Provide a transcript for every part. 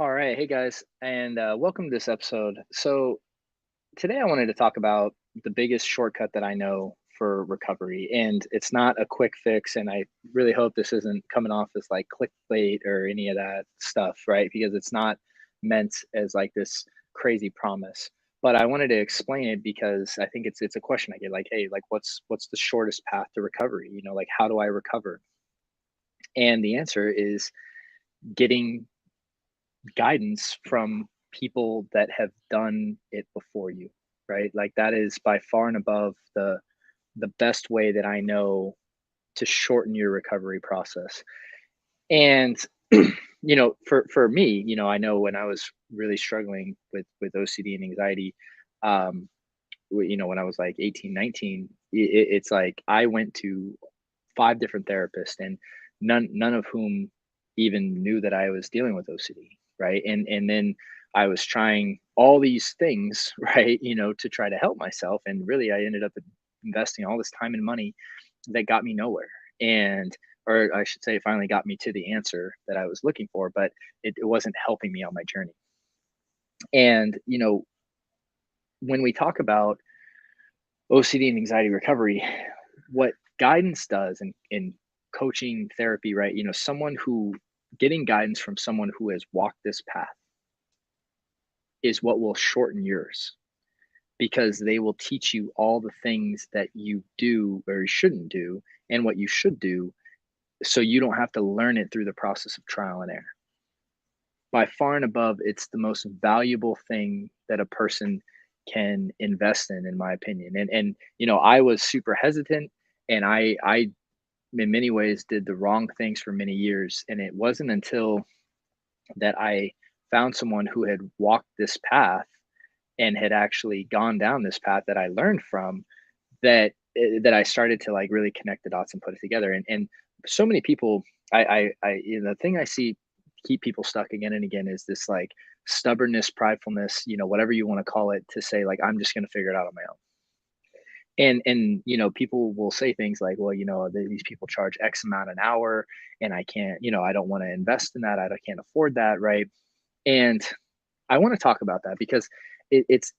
All right. Hey guys, and welcome to this episode. So, today I wanted to talk about the biggest shortcut that I know for recovery. And it's not a quick fix. And I really hope this isn't coming off as like clickbait or any of that stuff, right? Because it's not meant as like this crazy promise. But I wanted to explain it because I think it's a question I get like, hey, like what's the shortest path to recovery? Like how do I recover? And the answer is getting guidance from people that have done it before you, right? Like that is by far and above the best way that I know to shorten your recovery process. And for me, I know when I was really struggling with OCD and anxiety, um, when I was like 18, 19, it's like I went to five different therapists and none of whom even knew that I was dealing with OCD, right? And then I was trying all these things, right, to try to help myself, and really I ended up investing all this time and money that got me nowhere. And or I should say it finally got me to the answer that I was looking for, but it wasn't helping me on my journey. And when we talk about OCD and anxiety recovery, what guidance does in coaching therapy, right? Someone who getting guidance from someone who has walked this path is what will shorten yours because they will teach you all the things that you do or you shouldn't do and what you should do so you don't have to learn it through the process of trial and error. By far and above, it's the most valuable thing that a person can invest in my opinion. And I was super hesitant, and I in many ways did the wrong things for many years, and it wasn't until that I found someone who had walked this path and had actually gone down this path that I learned from that I started to like really connect the dots and put it together. And so many people, the thing I see keep people stuck again and again is this like stubbornness, pridefulness, whatever you want to call it, to say like I'm just going to figure it out on my own. And people will say things like, well, these people charge X amount an hour, and I can't, I don't want to invest in that. I can't afford that, right? And I want to talk about that because it's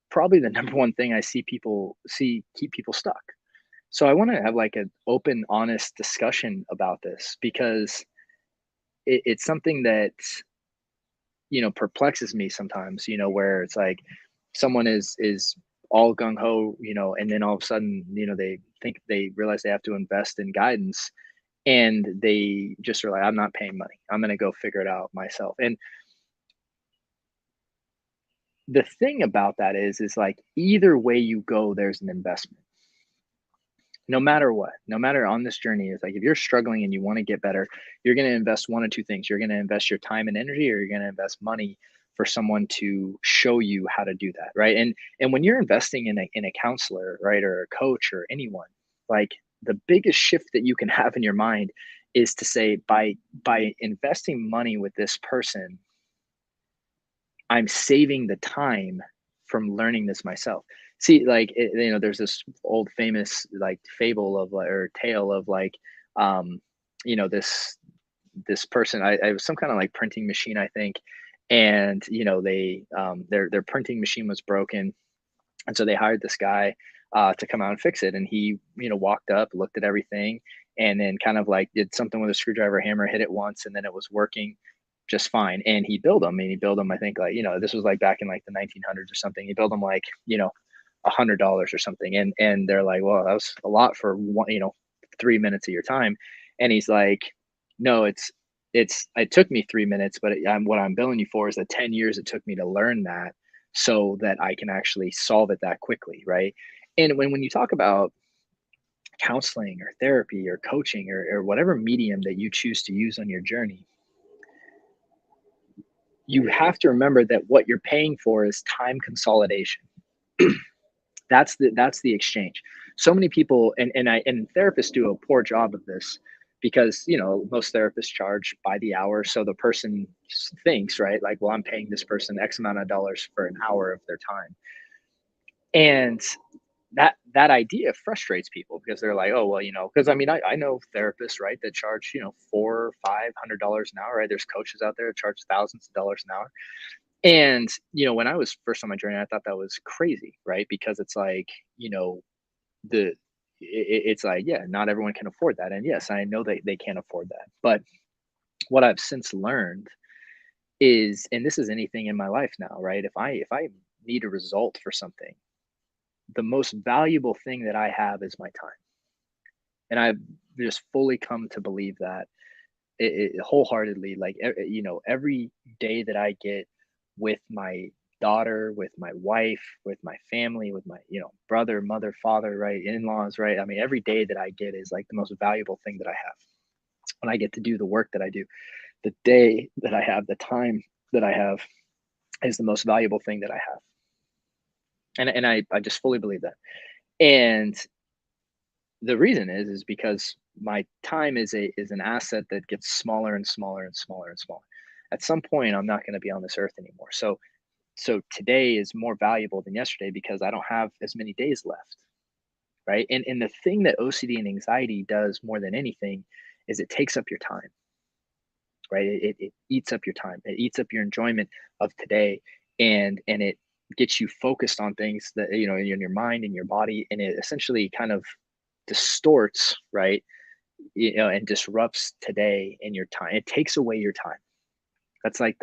probably the number one thing I see keep people stuck. So I want to have like an open, honest discussion about this because it's something that perplexes me sometimes. Where it's like someone is all gung ho, and then all of a sudden, they realize they have to invest in guidance, and they just are like, I'm not paying money. I'm going to go figure it out myself. And the thing about that is like either way you go, there's an investment. No matter what, no matter on this journey, is like if you're struggling and you want to get better, you're going to invest one of two things. You're going to invest your time and energy, or you're going to invest money for someone to show you how to do that, right? And when you're investing in a counselor, right, or a coach or anyone, like the biggest shift that you can have in your mind is to say, by investing money with this person, I'm saving the time from learning this myself. See, like, there's this old famous like fable of or tale of like, um, this person. I was some kind of like printing machine, I think, and their printing machine was broken, and so they hired this guy to come out and fix it. And he, walked up, looked at everything, and then kind of like did something with a screwdriver hammer, hit it once, and then it was working just fine. And he built them, and he built them. I think like this was like back in like the 1900s or something. He built them like $100 or something, and they're like, well, that was a lot for one, 3 minutes of your time. And he's like, no, it took me 3 minutes, but what I'm billing you for is the 10 years it took me to learn that so that I can actually solve it that quickly, right? And when you talk about counseling or therapy or coaching or whatever medium that you choose to use on your journey, you have to remember that what you're paying for is time consolidation. That's the exchange. So many people, and therapists do a poor job of this because most therapists charge by the hour, so the person thinks, right, like, well, I'm paying this person X amount of dollars for an hour of their time. And that idea frustrates people because they're like, oh well, because I mean, I know therapists, right, that charge $400-500 an hour, right? There's coaches out there that charge thousands of dollars an hour. And when I was first on my journey, I thought that was crazy, right? Because it's like, you know the it's like, yeah, not everyone can afford that, and yes, I know they can't afford that. But what I've since learned is, and this is anything in my life now, right? If I need a result for something, the most valuable thing that I have is my time. And I've just fully come to believe that wholeheartedly. Like, every day that I get with my daughter, with my wife, with my family, with my brother, mother, father, right, in-laws, right. I mean, every day that I get is like the most valuable thing that I have. When I get to do the work that I do, the day that I have, the time that I have, is the most valuable thing that I have. And I just fully believe that. And the reason is because my time is an asset that gets smaller and smaller and smaller and smaller. At some point, I'm not going to be on this earth anymore. So today is more valuable than yesterday because I don't have as many days left, right? And the thing that OCD and anxiety does more than anything is it takes up your time, right? It eats up your time. It eats up your enjoyment of today, and it gets you focused on things that in your mind and your body, and it essentially kind of distorts, right? And disrupts today and your time. It takes away your time. That's like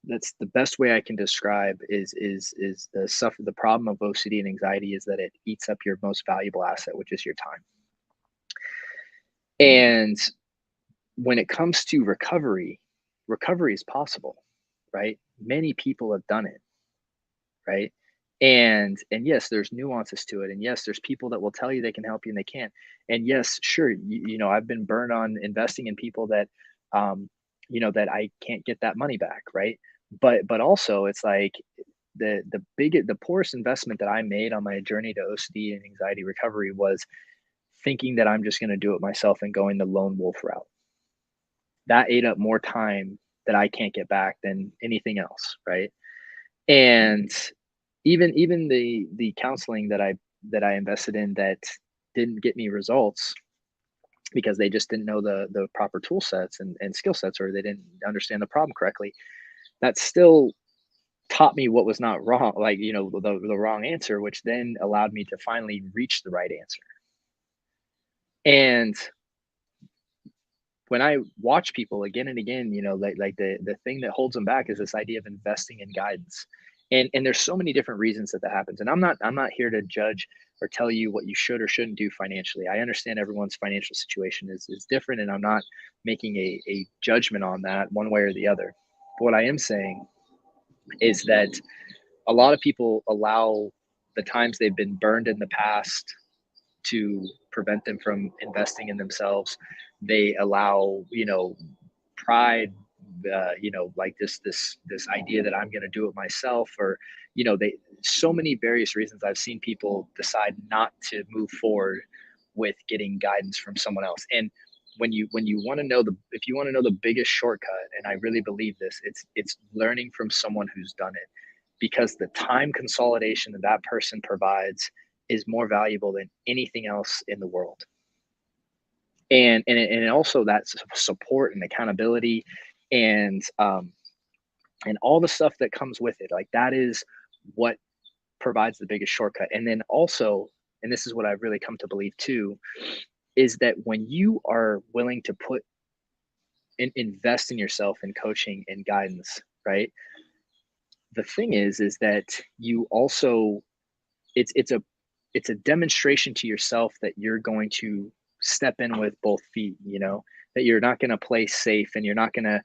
that's the best way I can describe is the problem of OCD and anxiety is that it eats up your most valuable asset, which is your time. And when it comes to recovery is possible, right? Many people have done it, right? And yes, there's nuances to it, and yes, there's people that will tell you they can help you and they can't. And yes, sure, I've been burned on investing in people that that I can't get that money back, right? But also it's like the poorest investment that I made on my journey to OCD and anxiety recovery was thinking that I'm just going to do it myself and going the lone wolf route. That ate up more time that I can't get back than anything else, right? And even the counseling that I invested in that didn't get me results because they just didn't know the proper tool sets and skill sets, or they didn't understand the problem correctly, that still taught me what was not wrong, like the wrong answer, which then allowed me to finally reach the right answer. And when I watch people again and again, like the thing that holds them back is this idea of investing in guidance. And there's so many different reasons that happens. And I'm not here to judge or tell you what you should or shouldn't do financially. I understand everyone's financial situation is different, and I'm not making a judgment on that one way or the other. But what I am saying is that a lot of people allow the times they've been burned in the past to prevent them from investing in themselves. They allow, pride, like this idea that I'm going to do it myself, or they so many various reasons. I've seen people decide not to move forward with getting guidance from someone else. And when you want to know the if you want to know the biggest shortcut, and I really believe this, it's learning from someone who's done it, because the time consolidation that that person provides is more valuable than anything else in the world. And also that support and accountability, and all the stuff that comes with it, like that is what provides the biggest shortcut. And then also, and this is what I've really come to believe too, is that when you are willing to invest in yourself in coaching and guidance, right, the thing is that you also, it's a demonstration to yourself that you're going to step in with both feet, that you're not going to play safe, and you're not going to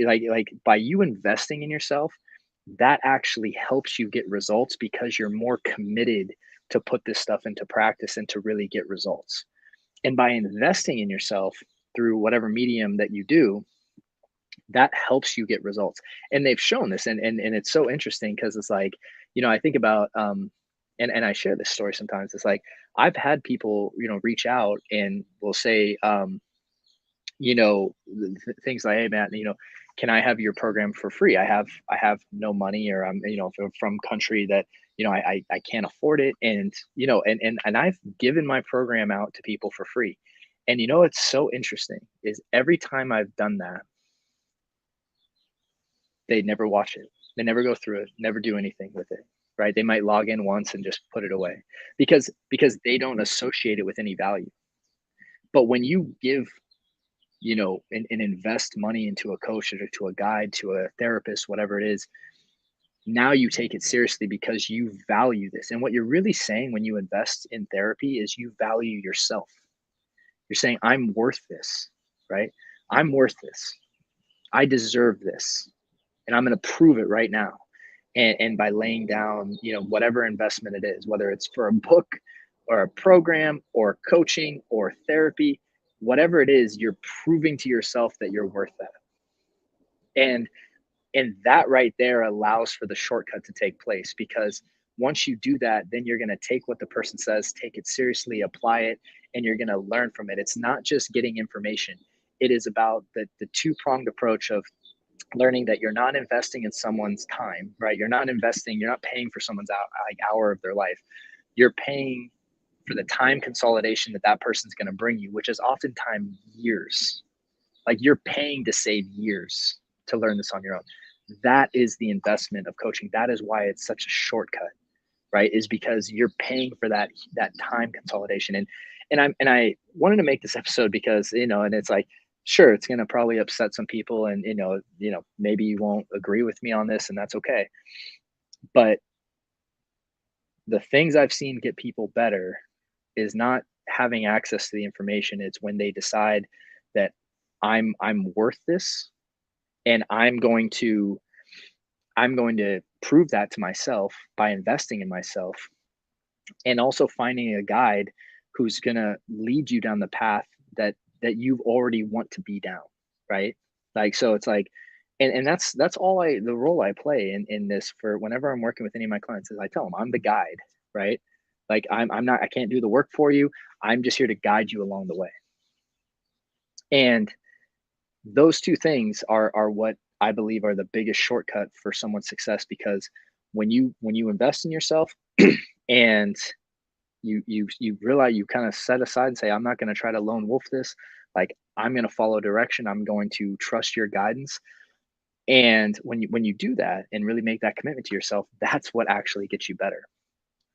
like by you investing in yourself, that actually helps you get results because you're more committed to put this stuff into practice and to really get results. And by investing in yourself through whatever medium that you do, that helps you get results. And they've shown this, and it's so interesting because it's like, I think about and I share this story sometimes. It's like I've had people, reach out and will say, things like, hey man, can I have your program for free? I have no money, or I'm from country that I can't afford it. And, and I've given my program out to people for free. And it's so interesting is every time I've done that, they never watch it. They never go through it, never do anything with it. Right. They might log in once and just put it away because they don't associate it with any value. But when you give, and invest money into a coach or to a guide, to a therapist, whatever it is, now you take it seriously because you value this. And what you're really saying when you invest in therapy is you value yourself. You're saying, I'm worth this, right? I'm worth this. I deserve this. And I'm going to prove it right now. And by laying down, whatever investment it is, whether it's for a book or a program or coaching or therapy, whatever it is, you're proving to yourself that you're worth that. And that right there allows for the shortcut to take place, because once you do that, then you're going to take what the person says, take it seriously, apply it, and you're going to learn from it. It's not just getting information. It is about the two-pronged approach of learning that you're not investing in someone's time, right? You're not paying for someone's hour of their life. You're paying for the time consolidation that person's going to bring you, which is oftentimes years. Like, you're paying to save years to learn this on your own. That is the investment of coaching. That is why it's such a shortcut, right? Is because you're paying for that time consolidation. And I wanted to make this episode because, and it's like, sure, it's going to probably upset some people, and maybe you won't agree with me on this, and that's okay. But the things I've seen get people better is not having access to the information. It's when they decide that I'm worth this, and I'm going to prove that to myself by investing in myself, and also finding a guide who's going to lead you down the path that you already want to be down, right? Like, so it's like, and that's all the role I play in this, for whenever I'm working with any of my clients, is I tell them I'm the guide, right? Like, I can't do the work for you. I'm just here to guide you along the way. And those two things are what I believe are the biggest shortcut for someone's success, because when you invest in yourself and you realize, you kind of set aside and say, I'm not going to try to lone wolf this. Like, I'm going to follow direction. I'm going to trust your guidance. And when you do that and really make that commitment to yourself, that's what actually gets you better.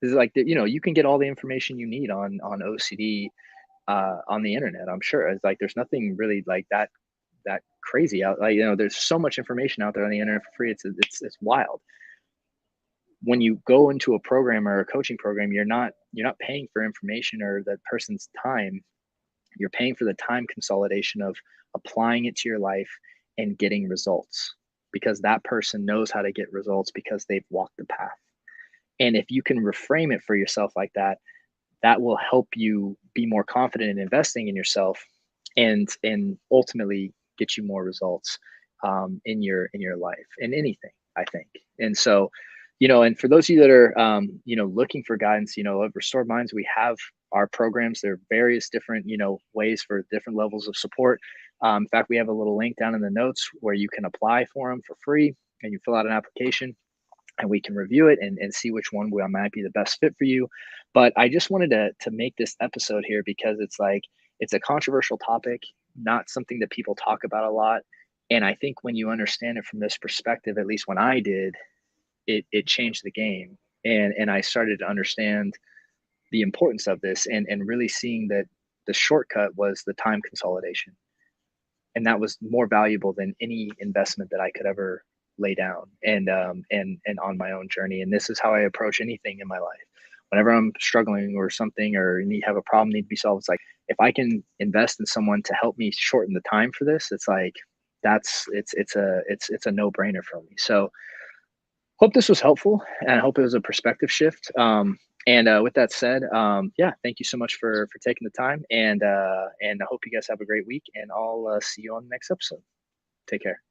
This is like, you can get all the information you need on OCD on the internet. I'm sure it's like there's nothing really like that crazy out. Like, there's so much information out there on the internet for free. It's wild. When you go into a program or a coaching program, you're not paying for information or that person's time. You're paying for the time consolidation of applying it to your life and getting results, because that person knows how to get results because they've walked the path. And if you can reframe it for yourself like that, that will help you be more confident in investing in yourself, and ultimately get you more results in your life, in anything, I think. And so, and for those of you that are looking for guidance, at Restored Minds, we have our programs. There are various different ways for different levels of support. In fact, we have a little link down in the notes where you can apply for them for free, and you fill out an application, and we can review it and see which one might be the best fit for you. But I just wanted to make this episode here because it's like, it's a controversial topic, not something that people talk about a lot. And I think when you understand it from this perspective, at least when I did, it changed the game. And I started to understand the importance of this, and really seeing that the shortcut was the time consolidation. And that was more valuable than any investment that I could ever lay down, and on my own journey. And this is how I approach anything in my life. Whenever I'm struggling or something, or have a problem need to be solved, it's like, if I can invest in someone to help me shorten the time for this, it's like, it's a no-brainer for me. So hope this was helpful, and I hope it was a perspective shift. And with that said, yeah, thank you so much for taking the time, and I hope you guys have a great week, and I'll see you on the next episode. Take care.